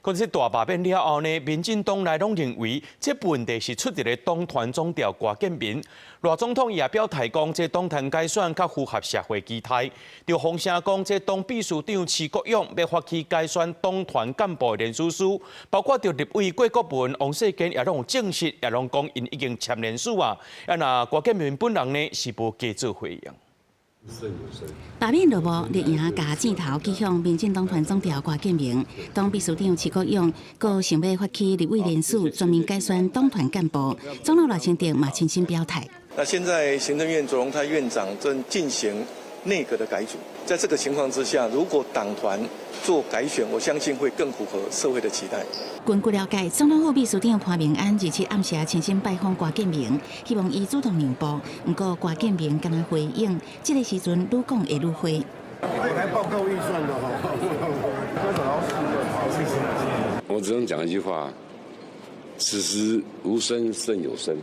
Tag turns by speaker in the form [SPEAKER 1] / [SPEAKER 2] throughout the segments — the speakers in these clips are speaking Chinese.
[SPEAKER 1] 可是大罢免了后呢，民进党内拢认为这问题是出伫咧党团总调郭建民。赖总统也表态讲，这党团改选较符合社会期待。就风声讲，这党秘书长徐国勇要发起改选党团干部联署书，包括着立委郭国文、王世坚也拢有证实，也拢讲因已经签联署啊。那郭建民本人呢是无加做回应。
[SPEAKER 2] 罢免落幕，立营甲箭头击向民进党团总调郭建明，党秘书长徐国勇，阁想要发起立委联署，全面改选党团干部。总统赖清德嘛亲身表态。
[SPEAKER 3] 那现在行政院卓荣泰院长正进行内阁的改组，在这个情况之下，如果党团做改选，我相信会更符合社会的期待。
[SPEAKER 2] 根据了解，总统府秘书长潘明安27暗时亲身拜访郭建明，希望伊主动让步。不过郭建明敢若回应，这个时阵愈讲会愈花。
[SPEAKER 4] 我来报告预算的哈。
[SPEAKER 5] 我只能讲一句话：此时无声胜有声。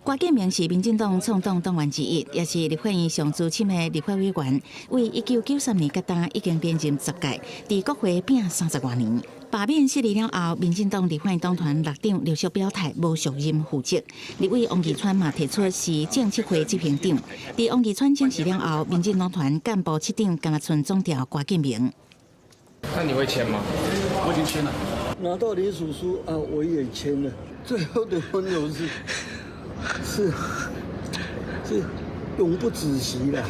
[SPEAKER 2] 郭建明是民进党创党党员之一，也是立法院上资深的立法委员，为1993年到今已经连任10届，伫国会拼30多年。罢免失利了后，民进党立法院党团6长陆续表态无续任负责。立委王义川嘛提出是政策会执行长。伫王义川证实了后，民进党团干部7长甘剩总调郭建明。
[SPEAKER 6] 那你会签吗？
[SPEAKER 4] 我已经签了。拿到联署书啊，我也签了。最后的温柔是永不止息了。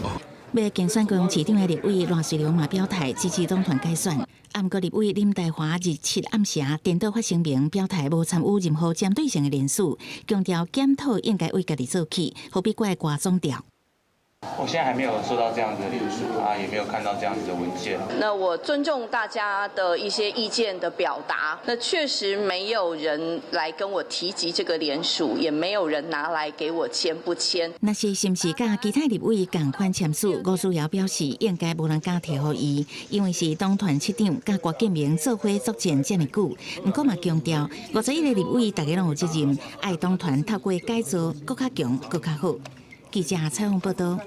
[SPEAKER 2] 要竞选高雄市长的立委赖水龙嘛表态支持党团改选，暗过立委林岱华27暗时颠倒发声明表态无参与任何针对性的联署，强调检讨应该为家己做起，何必怪郭总调？
[SPEAKER 7] 我现在还没有收到这样子的联署啊，也没有看到这样子的文件。
[SPEAKER 8] 那我尊重大家的一些意见的表达。那确实没有人来跟我提及这个联署，也没有人拿来给我签不签。
[SPEAKER 2] 那是是不是甲其他立委同款签署？吴思瑶表示，应该无人敢提予伊，因为是党团7长甲郭建明做伙作战这么久。不过嘛强调，51个立委大家拢有责任，爱党团透过改造更较强、更较好。记者采访报道。